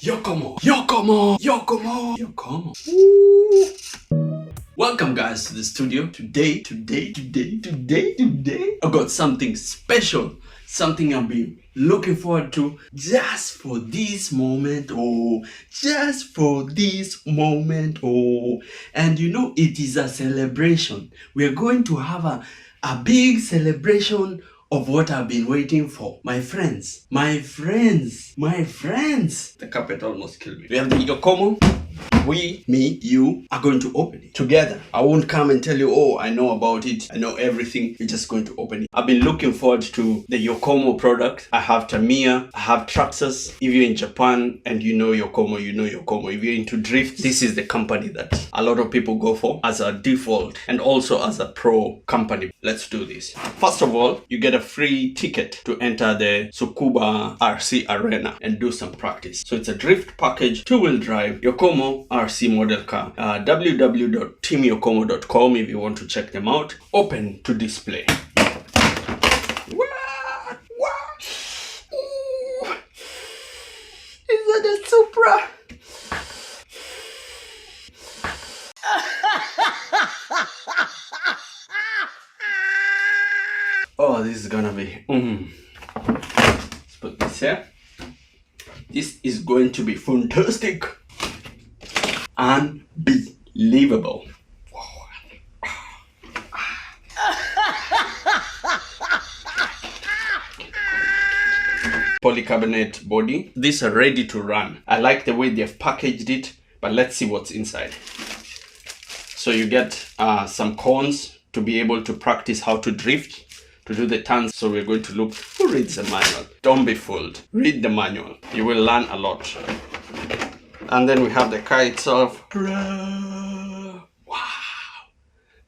Yokomo, Yokomo, Yokomo, Yokomo. Ooh. Welcome guys to the studio. Today, I got something special, something I've been looking forward to just for this moment. Just for this moment. And you know, it is a celebration. We are going to have a big celebration of what I've been waiting for. My friends. The carpet almost killed me. We have the Yokomo. You are going to open it together. I won't come and tell you, oh, I know about it, I know everything. We're just going to open it. I've been looking forward to the Yokomo product. I have Tamiya, I have Traxxas. If you're in Japan and you know Yokomo, you know Yokomo. If you're into drift, this is the company that a lot of people go for as a default and also as a pro company. Let's do this. First of all, you get a free ticket to enter the Tsukuba RC Arena and do some practice. So it's a drift package, two-wheel drive, Yokomo RC model car. www.teamyokomo.com if you want to check them out. Open to display. What? Ooh. Is that a Supra? Oh, this is gonna be Let's put this here. This is going to be fantastic. Unbelievable. Polycarbonate body. These are ready to run. I like the way they've packaged it, but let's see what's inside. So you get some cones to be able to practice how to drift, to do the turns. So we're going to look. Who reads the manual? Don't be fooled. Read the manual. You will learn a lot. And then we have the car itself. Wow.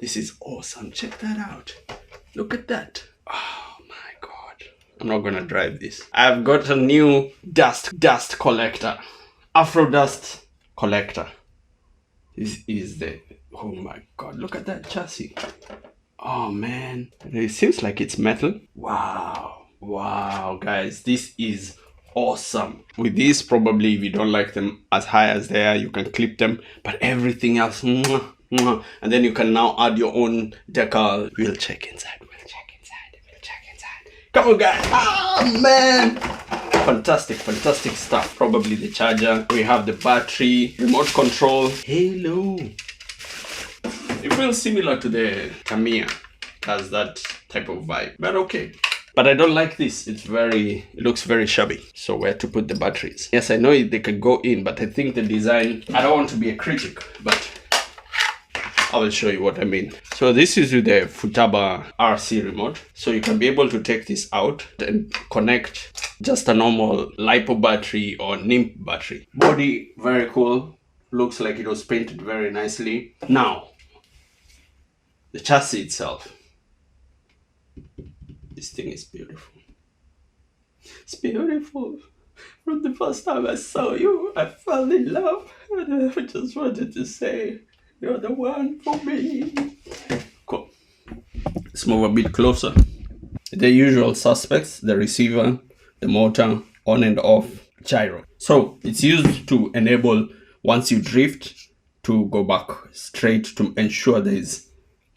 This is awesome. Check that out. Look at that. Oh my God. I'm not gonna drive this. I've got a new dust collector. Afrodust collector. This is the, oh my God, look at that chassis. Oh man, it seems like it's metal. Wow, guys, this is awesome. With this, probably if you don't like them as high as they are, you can clip them, but everything else, and then you can now add your own decal. We'll check inside. Come on, guys. Oh man, fantastic stuff. Probably the charger. We have the battery, remote control. Hello. It feels similar to the Tamiya. Has that type of vibe, but okay. But I don't like this. It looks very shabby. So where to put the batteries? Yes, I know they can go in, but I think the design, I don't want to be a critic, but I will show you what I mean. So this is with the Futaba RC remote. So you can be able to take this out and connect just a normal LiPo battery or NIMP battery. Body, very cool. Looks like it was painted very nicely. Now, the chassis itself. This thing is beautiful. It's beautiful. From the first time I saw you, I fell in love. And I just wanted to say, you're the one for me. Cool. Let's move a bit closer. The usual suspects, the receiver, the motor, on and off, gyro. So it's used to enable, once you drift, to go back straight to ensure there is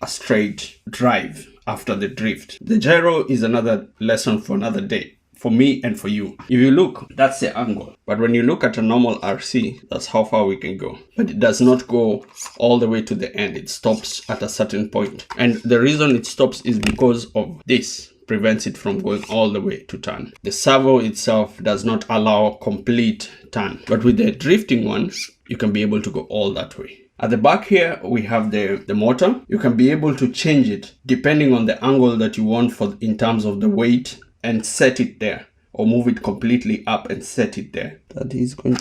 a straight drive after the drift. The gyro is another lesson for another day, for me and for you. If you look, that's the angle. But when you look at a normal RC, that's how far we can go. But it does not go all the way to the end. It stops at a certain point. And the reason it stops is because of this. Prevents it from going all the way to turn. The servo itself does not allow complete turn. But with the drifting ones, you can be able to go all that way. At the back here, we have the motor. You can be able to change it depending on the angle that you want for in terms of the weight and set it there, or move it completely up and set it there. That is going,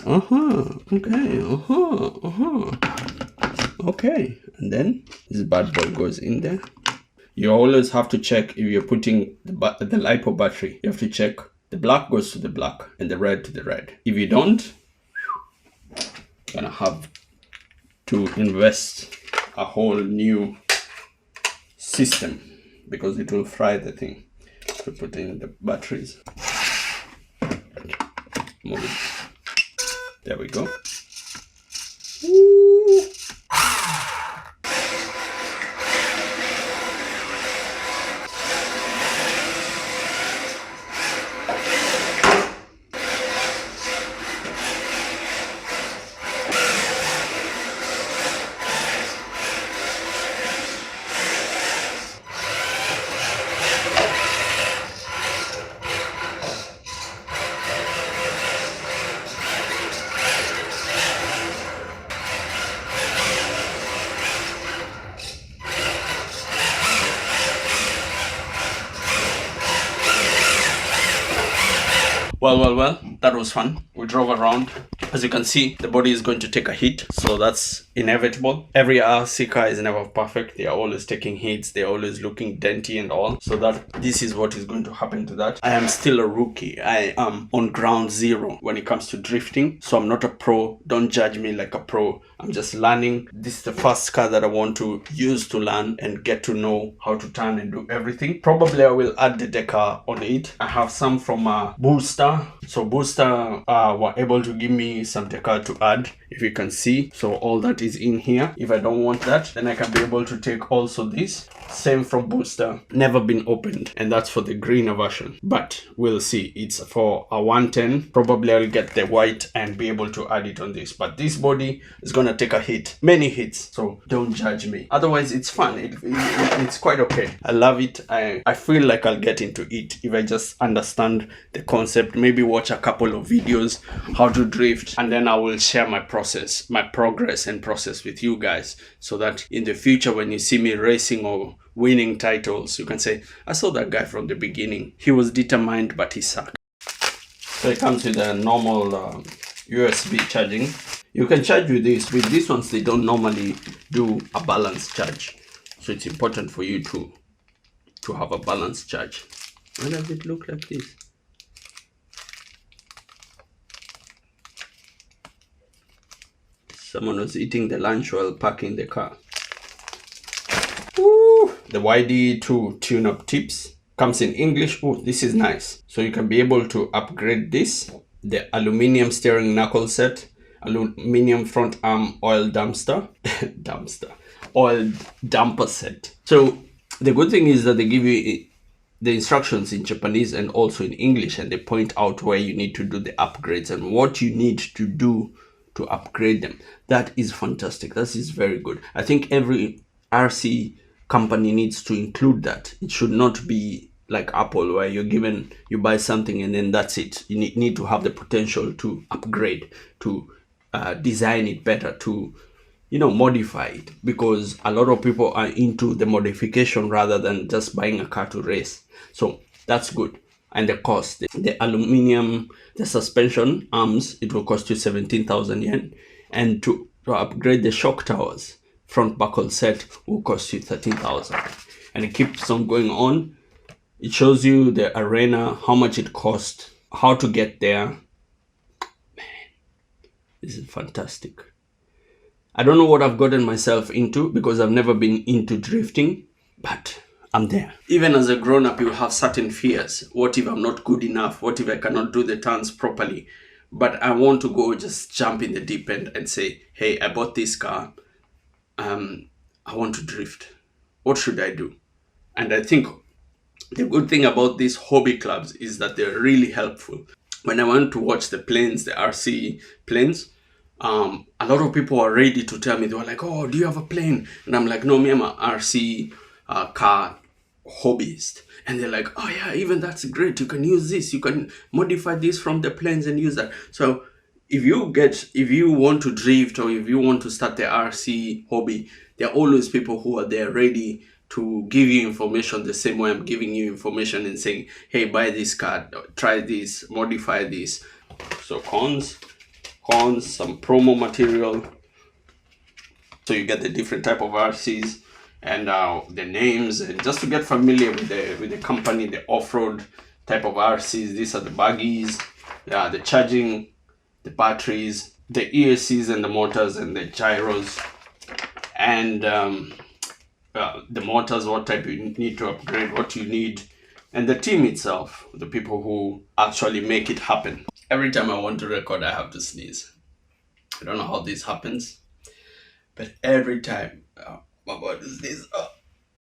okay. And then this bad boy goes in there. You always have to check if you're putting the LiPo battery. You have to check the black goes to the black and the red to the red. If you don't, you're gonna have to invest a whole new system because it will fry the thing. To put in the batteries. Move it. There we go. Ooh. Well, that was fun. We drove around. As you can see, the body is going to take a hit, so that's inevitable. Every RC car is never perfect. They are always taking hits. They're always looking denty and all. So that this is what is going to happen to that. I am still a rookie. I am on ground zero when it comes to drifting. So I'm not a pro. Don't judge me like a pro. I'm just learning. This is the first car that I want to use to learn and get to know how to turn and do everything. Probably I will add the decker on it. I have some from Booster. So Booster were able to give me some decker to add, if you can see. So all that is in here. If I don't want that, then I can be able to take also this. Same from Booster, never been opened, and that's for the greener version, but we'll see. It's for a 110. Probably I'll get the white and be able to add it on this, but this body is gonna take a hit, many hits, so don't judge me. Otherwise it's fun. It's quite okay. I love it. I feel like I'll get into it if I just understand the concept, maybe watch a couple of videos how to drift, and then I will share my process, my progress and process with you guys, so that in the future when you see me racing or winning titles, you can say, I saw that guy from the beginning. He was determined, but he sucked. So it comes with a normal USB charging. You can charge with this. With these ones, they don't normally do a balanced charge. So it's important for you to have a balanced charge. Why does it look like this? Someone was eating the lunch while parking the car. Woo! The YD to tune-up tips comes in English. Oh, this is nice. So you can be able to upgrade this. The aluminium steering knuckle set, aluminium front arm oil oil damper set. So the good thing is that they give you the instructions in Japanese and also in English, and they point out where you need to do the upgrades and what you need to do to upgrade them. That is fantastic. That is very good. I think every RC company needs to include that. It should not be like Apple, where you buy something and then that's it. You need to have the potential to upgrade, to design it better, to modify it, because a lot of people are into the modification rather than just buying a car to race. So that's good. And the cost, the aluminium, the suspension arms, it will cost you 17,000 yen, and to upgrade the shock towers, front buckle set, will cost you 13,000, and it keeps on going on. It shows you the arena, how much it costs, how to get there. Man, this is fantastic. I don't know what I've gotten myself into, because I've never been into drifting, but I'm there. Even as a grown-up, you have certain fears. What if I'm not good enough? What if I cannot do the turns properly? But I want to go just jump in the deep end and say, hey, I bought this car. I want to drift. What should I do? And I think the good thing about these hobby clubs is that they're really helpful. When I went to watch the planes, the RC planes, a lot of people are ready to tell me. They were like, oh, do you have a plane? And I'm like, no, me, I'm an RC car hobbyist. And they're like, oh yeah, even that's great. You can use this. You can modify this from the planes and use that. So if you want to drift, or if you want to start the RC hobby, there are always people who are there ready to give you information the same way I'm giving you information and saying, hey, buy this car, try this, modify this. So cons, some promo material. So you get the different type of RCs and the names, and just to get familiar with the company, the off-road type of RCs. These are the buggies, the charging, the batteries, the ESCs and the motors and the gyros, and the motors, what type you need to upgrade, what you need, and the team itself, the people who actually make it happen. Every time I want to record, I have to sneeze. I don't know how this happens, but every time, my body is this.